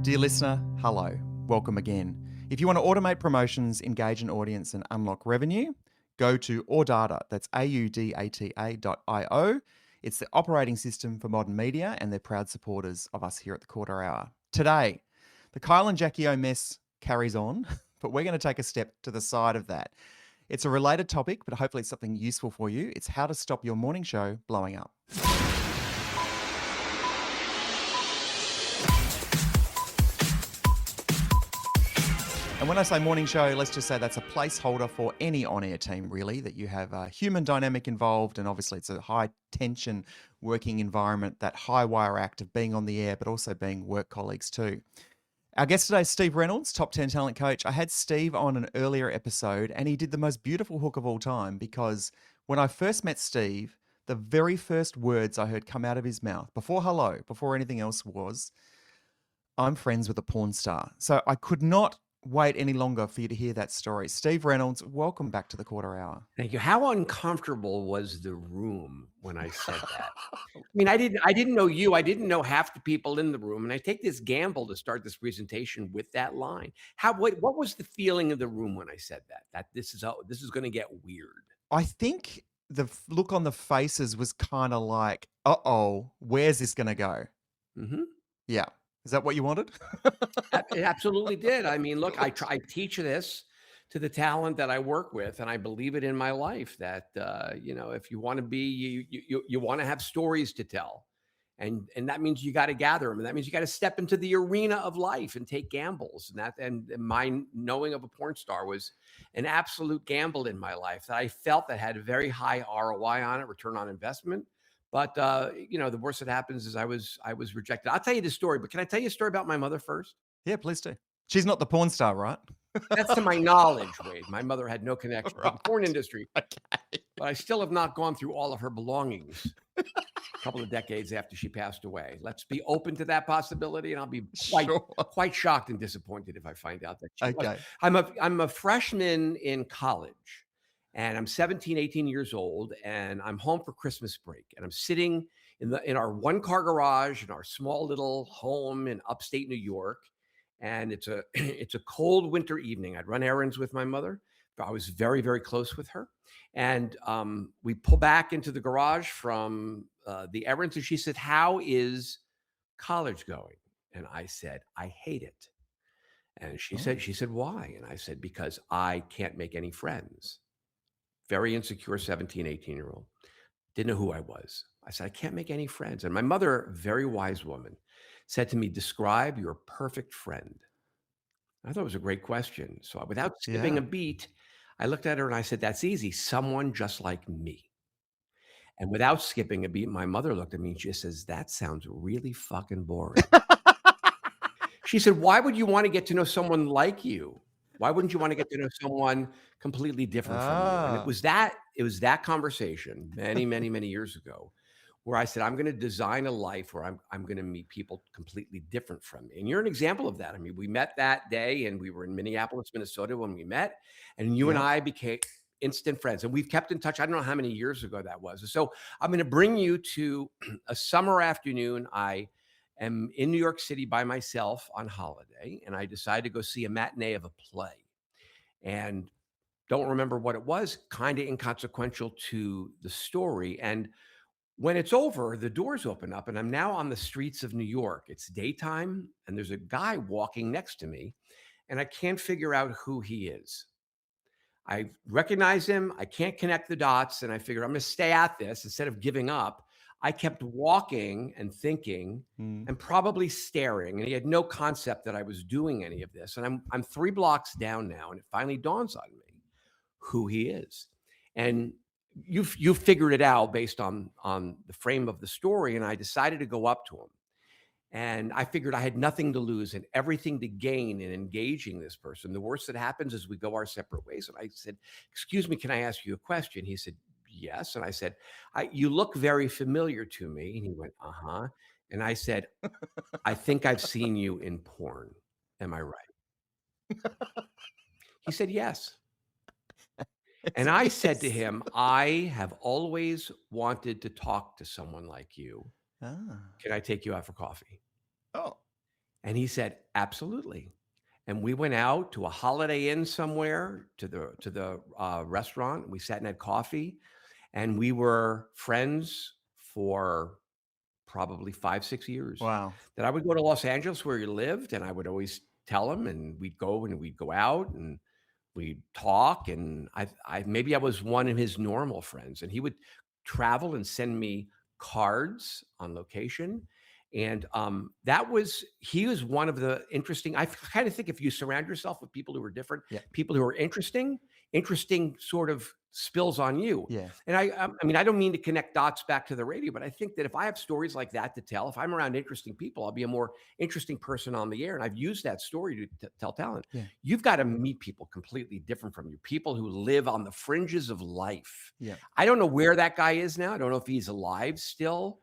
Dear listener, hello. Welcome again. If you want to automate promotions, engage an audience, and unlock revenue, go to Audata. That's audata.io. It's the operating system for modern media, and they're proud supporters of us here at the Quarter Hour. Today, the Kyle and Jackie O mess carries on, but we're going to take a step to the side of that. It's a related topic, but hopefully it's something useful for you. It's how to stop your morning show blowing up. And when I say morning show, let's just say that's a placeholder for any on-air team, really, that you have a human dynamic involved. And obviously it's a high-tension working environment, that high-wire act of being on the air, but also being work colleagues too. Our guest today is Steve Reynolds, top 10 talent coach. I had Steve on an earlier episode, and he did the most beautiful hook of all time, because when I first met Steve, the very first words I heard come out of his mouth, before hello, before anything else, was, "I'm friends with a porn star." So I could not wait any longer for you to hear that story. Steve Reynolds, welcome back to the Quarter Hour. Thank you. How uncomfortable was the room when I said that? I mean, I didn't know you. I didn't know half the people in the room, and I take this gamble to start this presentation with that line. What was the feeling of the room when I said that? That this is going to get weird. I think the look on the faces was kind of like, uh-oh, where's this going to go? Hmm. Yeah. Is that what you wanted? It absolutely did. I mean, look, I teach this to the talent that I work with, and I believe it in my life that if you want to be, you want to have stories to tell, and that means you got to gather them, and that means you got to step into the arena of life and take gambles. And my knowing of a porn star was an absolute gamble in my life that I felt that had a very high ROI on it, return on investment. But the worst that happens is I was rejected. I'll tell you the story, but can I tell you a story about my mother first? Yeah, please do. She's not the porn star, right? That's to my knowledge, Wade. My mother had no connection to the porn Right. industry, Okay. but I still have not gone through all of her belongings a couple of decades after she passed away. Let's be open to that possibility, and I'll be Sure. quite shocked and disappointed if I find out that she was. Okay. I'm a freshman in college, and I'm 17, 18 years old, and I'm home for Christmas break, and I'm sitting in our one-car garage in our small little home in upstate New York, and it's a it's a cold winter evening. I'd run errands with my mother. I was very, very close with her, and we pull back into the garage from the errands, and she said, "How is college going?" And I said, "I hate it." And she Oh. said, "Why?" And I said, "Because I can't make any friends." Very insecure 17, 18-year-old. Didn't know who I was. I said, "I can't make any friends." And my mother, very wise woman, said to me, "Describe your perfect friend." I thought it was a great question. So without skipping a Yeah. beat, I looked at her and I said, "That's easy. Someone just like me." And without skipping a beat, my mother looked at me and she says, "That sounds really fucking boring." She said, "Why would you want to get to know someone like you? Why wouldn't you want to get to know someone completely different from you?" And Ah. it was that conversation many, many, many years ago where I said, "I'm going to design a life where I'm going to meet people completely different from me." And you're an example of that. I mean, we met that day and we were in Minneapolis, Minnesota when we met, and you and Yep. I became instant friends. And we've kept in touch. I don't know how many years ago that was. So I'm going to bring you to a summer afternoon. I am in New York City by myself on holiday, and I decided to go see a matinee of a play. And don't remember what it was, kind of inconsequential to the story. And when it's over, the doors open up, and I'm now on the streets of New York. It's daytime, and there's a guy walking next to me, and I can't figure out who he is. I recognize him. I can't connect the dots. And I figured I'm going to stay at this instead of giving up. I kept walking and thinking Mm. and probably staring. And he had no concept that I was doing any of this. And I'm 3 blocks down now. And it finally dawns on me who he is. And you've figured it out based on the frame of the story. And I decided to go up to him. And I figured I had nothing to lose and everything to gain in engaging this person. The worst that happens is we go our separate ways. And I said, "Excuse me, can I ask you a question?" He said, "Yes." And I said, "You look very familiar to me." And he went, "Uh-huh." And I said, "I think I've seen you in porn. Am I right?" He said, "Yes." It's And I said to yes. him, "I have always wanted to talk to someone like you. Ah. Can I take you out for coffee?" Oh. And he said, absolutely. And we went out to a Holiday Inn somewhere to the restaurant. We sat and had coffee, and we were friends for probably 5, 6 years. Wow. That I would go to Los Angeles where he lived, and I would always tell him, and we'd go out, and we'd talk, and I maybe I was one of his normal friends, and he would travel and send me cards on location. And that was he was one of the interesting. I kind of think if you surround yourself with people who are different, Yeah. people who are interesting sort of spills on you. Yeah. And I mean, I don't mean to connect dots back to the radio, but I think that if I have stories like that to tell, if I'm around interesting people, I'll be a more interesting person on the air. And I've used that story to tell talent. Yeah. You've got to meet people completely different from you, people who live on the fringes of life. Yeah. I don't know where that guy is now. I don't know if he's alive still.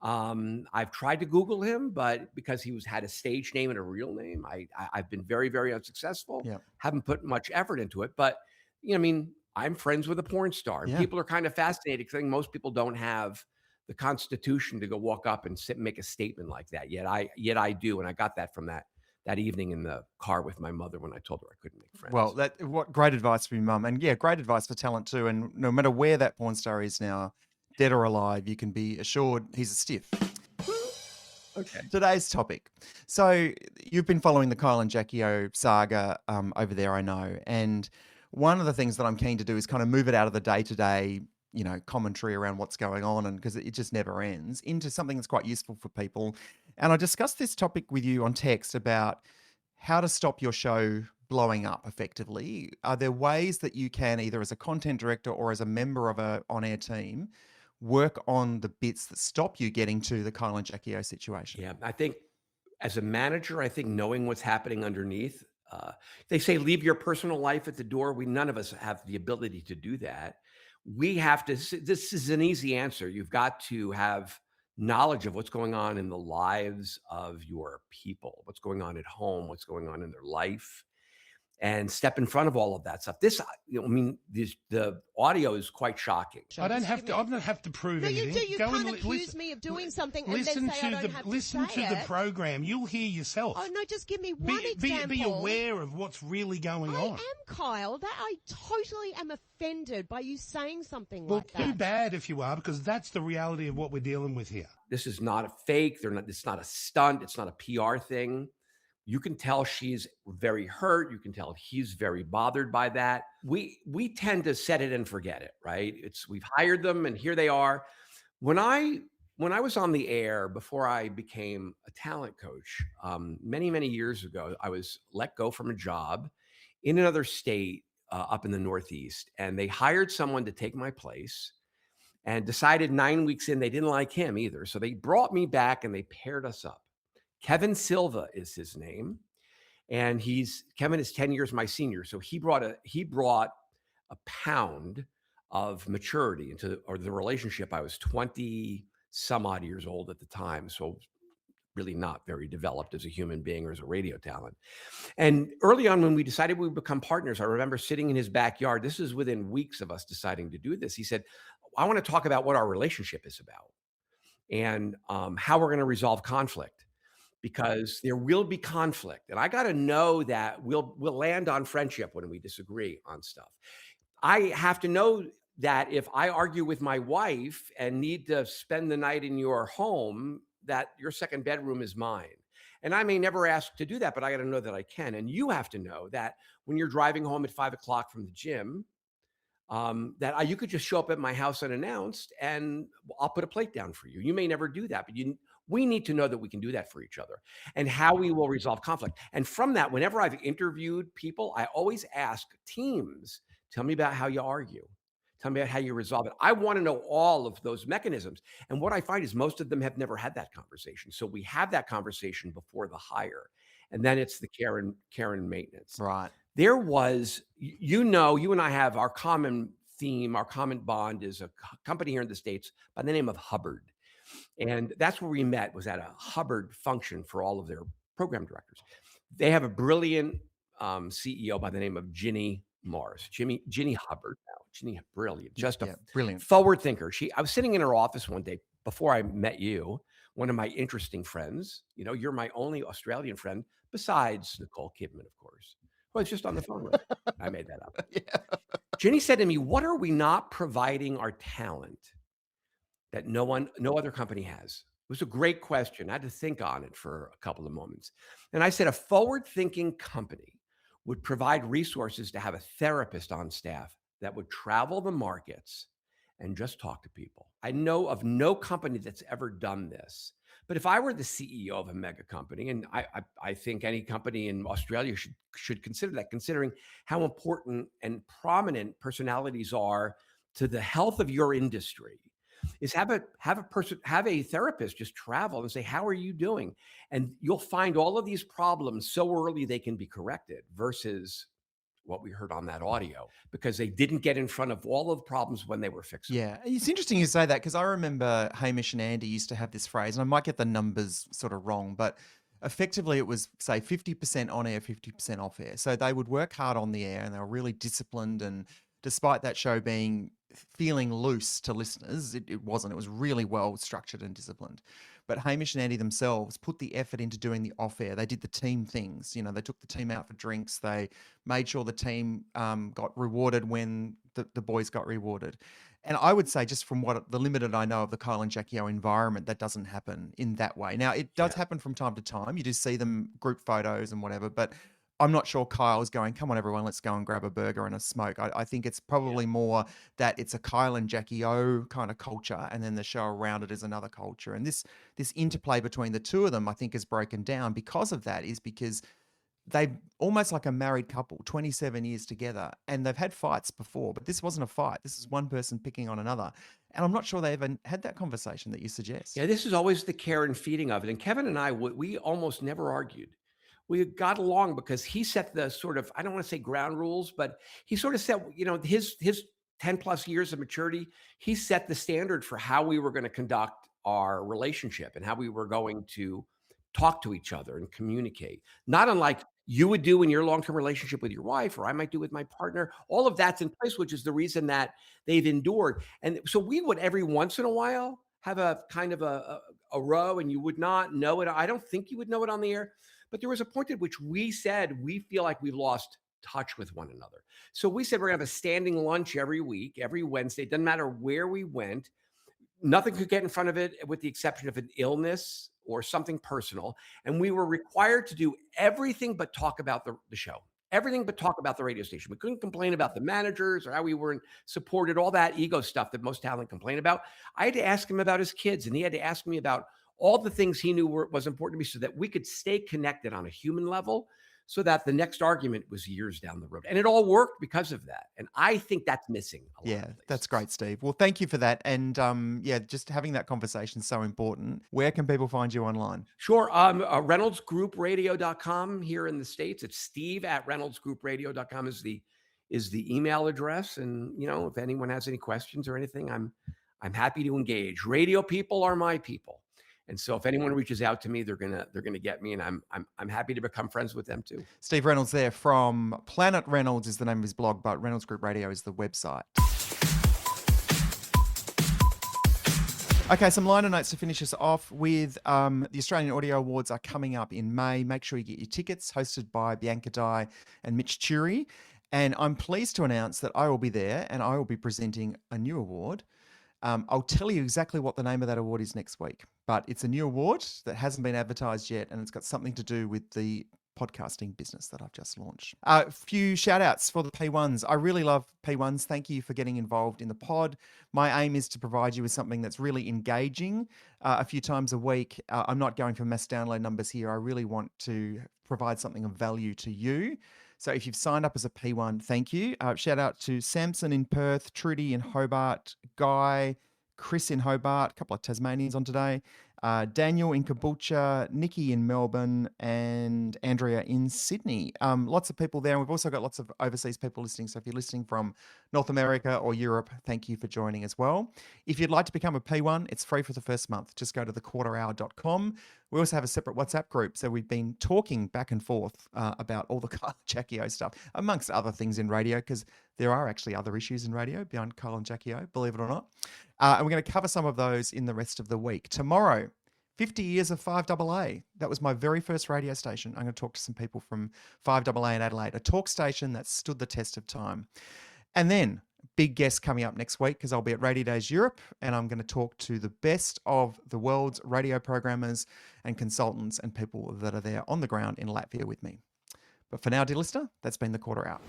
I've tried to Google him, but because he had a stage name and a real name, I've been very, very unsuccessful. Yeah. Haven't put much effort into it, but I mean, I'm friends with a porn star, and Yeah. people are kind of fascinated because I think most people don't have the constitution to go walk up and make a statement like that. Yet I do, and I got that from that evening in the car with my mother when I told her I couldn't make friends. Well, what great advice from your mum, and yeah, great advice for talent too. And no matter where that porn star is now, dead or alive, you can be assured he's a stiff. Okay. Today's topic. So you've been following the Kyle and Jackie O saga over there, I know, and one of the things that I'm keen to do is kind of move it out of the day-to-day, commentary around what's going on, and because it just never ends, into something that's quite useful for people. And I discussed this topic with you on text about how to stop your show blowing up effectively. Are there ways that you can, either as a content director or as a member of a on-air team, work on the bits that stop you getting to the Kyle and Jackie O situation? Yeah, I think as a manager, I think knowing what's happening underneath, they say leave your personal life at the door. None of us have the ability to do that. We have to. This is an easy answer. You've got to have knowledge of what's going on in the lives of your people, what's going on at home, what's going on in their life, and step in front of all of that stuff. I mean, the audio is quite shocking. I don't have to prove No, you anything. do. You Go can't and accuse me of doing something and listen then say I to don't have listen to to say the it. program. You'll hear yourself. Oh, no, just give me one example. Be aware of what's really going I on. am, Kyle. That I totally am offended by you saying something Well, like that. too bad if you are, because that's the reality of what we're dealing with here. This is not a fake. It's not a stunt. It's not a PR thing. You can tell she's very hurt. You can tell he's very bothered by that. We tend to set it and forget it, right? We've hired them and here they are. When I was on the air before I became a talent coach, many, many years ago, I was let go from a job in another state up in the Northeast, and they hired someone to take my place and decided 9 weeks in they didn't like him either. So they brought me back and they paired us up. Kevin Silva is his name, and Kevin is 10 years my senior. So he brought a pound of maturity into the relationship. I was 20 some odd years old at the time, so really not very developed as a human being or as a radio talent. And early on, when we decided we would become partners, I remember sitting in his backyard. This is within weeks of us deciding to do this. He said, I want to talk about what our relationship is about and how we're going to resolve conflict, because there will be conflict. And I got to know that we'll land on friendship when we disagree on stuff. I have to know that if I argue with my wife and need to spend the night in your home, that your second bedroom is mine. And I may never ask to do that, but I got to know that I can. And you have to know that when you're driving home at 5 o'clock from the gym, you could just show up at my house unannounced and I'll put a plate down for you. You may never do that, but we need to know that we can do that for each other and how we will resolve conflict. And from that, whenever I've interviewed people, I always ask teams, tell me about how you argue. Tell me about how you resolve it. I want to know all of those mechanisms. And what I find is most of them have never had that conversation. So we have that conversation before the hire. And then it's the care and maintenance. Right. There was, you and I have our common theme, our common bond is a company here in the States by the name of Hubbard. And that's where we met, was at a Hubbard function for all of their program directors. They have a brilliant CEO by the name of Ginny Mars, Ginny Hubbard now. Ginny, brilliant, just a brilliant forward thinker. I was sitting in her office one day before I met you one of my interesting friends. You know, you're my only Australian friend besides Nicole Kidman, of course, who I was just on the phone with. I made that up. Yeah. Jenny said to me, "What are we not providing our talent that no other company has?" It was a great question. I had to think on it for a couple of moments. And I said, a forward-thinking company would provide resources to have a therapist on staff that would travel the markets and just talk to people. I know of no company that's ever done this. But if I were the CEO of a mega company, and I think any company in Australia should consider that, considering how important and prominent personalities are to the health of your industry, is have a therapist just travel and say, "How are you doing?" And you'll find all of these problems so early they can be corrected versus what we heard on that audio, because they didn't get in front of all of the problems when they were fixing. Yeah, it's interesting you say that because I remember Hamish and Andy used to have this phrase, and I might get the numbers sort of wrong, but effectively it was, say, 50% on air, 50% off air. So they would work hard on the air and they were really disciplined. And despite that show being feeling loose to listeners, it wasn't. It was really well structured and disciplined. But Hamish and Andy themselves put the effort into doing the off air. They did the team things. You know, they took the team out for drinks. They made sure the team got rewarded when the boys got rewarded. And I would say, just from what the limited I know of the Kyle and Jackie O environment, that doesn't happen in that way. Now, it does happen from time to time. You do see them group photos and whatever, but I'm not sure Kyle's going, "Come on, everyone, let's go and grab a burger and a smoke." I think it's probably more that it's a Kyle and Jackie O kind of culture, and then the show around it is another culture. And this interplay between the two of them, I think, is broken down because of that, is because they almost like a married couple, 27 years together, and they've had fights before, but this wasn't a fight. This is one person picking on another. And I'm not sure they ever had that conversation that you suggest. Yeah, this is always the care and feeding of it. And Kevin and I, we almost never argued. We got along because he set the sort of, I don't want to say ground rules, but he sort of set, you know, his 10 plus years of maturity, he set the standard for how we were going to conduct our relationship and how we were going to talk to each other and communicate. Not unlike you would do in your long-term relationship with your wife, or I might do with my partner. All of that's in place, which is the reason that they've endured. And so we would every once in a while have a kind of a row, and you would not know it. I don't think you would know it on the air, but there was a point at which we said we feel like we've lost touch with one another. So we said we're going to have a standing lunch every week, every Wednesday. It doesn't matter where we went. Nothing could get in front of it with the exception of an illness or something personal. And we were required to do everything but talk about the show, everything but talk about the radio station. We couldn't complain about the managers or how we weren't supported, all that ego stuff that most talent complain about. I had to ask him about his kids, and he had to ask me about all the things he knew was important to me so that we could stay connected on a human level, so that the next argument was years down the road. And it all worked because of that. And I think that's missing a lot. Yeah, that's great, Steve. Well, thank you for that. And yeah, just having that conversation is so important. Where can people find you online? Sure. ReynoldsGroupRadio.com here in the States. It's Steve@ReynoldsGroupRadio.com is the email address. And, you know, if anyone has any questions or anything, I'm happy to engage. Radio people are my people. And so if anyone reaches out to me, they're gonna get me, and I'm happy to become friends with them too. Steve Reynolds there from Planet Reynolds is the name of his blog, but Reynolds Group Radio is the website. Okay, some liner notes to finish us off with. The Australian Audio Awards are coming up in May. Make sure you get your tickets, hosted by Bianca Dye and Mitch Churi. And I'm pleased to announce that I will be there and I will be presenting a new award. I'll tell you exactly what the name of that award is next week, but it's a new award that hasn't been advertised yet, and it's got something to do with the podcasting business that I've just launched. A few shout outs for the P1s. I really love P1s. Thank you for getting involved in the pod. My aim is to provide you with something that's really engaging a few times a week. I'm not going for mass download numbers here. I really want to provide something of value to you. So if you've signed up as a P1, thank you. Shout out to Samson in Perth, Trudy in Hobart, Guy, Chris in Hobart, a couple of Tasmanians on today, Daniel in Caboolture, Nikki in Melbourne, and Andrea in Sydney. Lots of people there. And we've also got lots of overseas people listening. So if you're listening from North America or Europe, thank you for joining as well. If you'd like to become a P1, it's free for the first month. Just go to thequarterhour.com. We also have a separate WhatsApp group. So we've been talking back and forth about all the Kyle and Jackie O stuff, amongst other things in radio, because there are actually other issues in radio beyond Kyle and Jackie O, believe it or not. And we're going to cover some of those in the rest of the week. Tomorrow, 50 years of 5AA. That was my very first radio station. I'm going to talk to some people from 5AA in Adelaide, a talk station that stood the test of time. And then big guest coming up next week because I'll be at Radio Days Europe and I'm going to talk to the best of the world's radio programmers and consultants and people that are there on the ground in Latvia with me. But for now, dear listener, that's been the Quarter Out.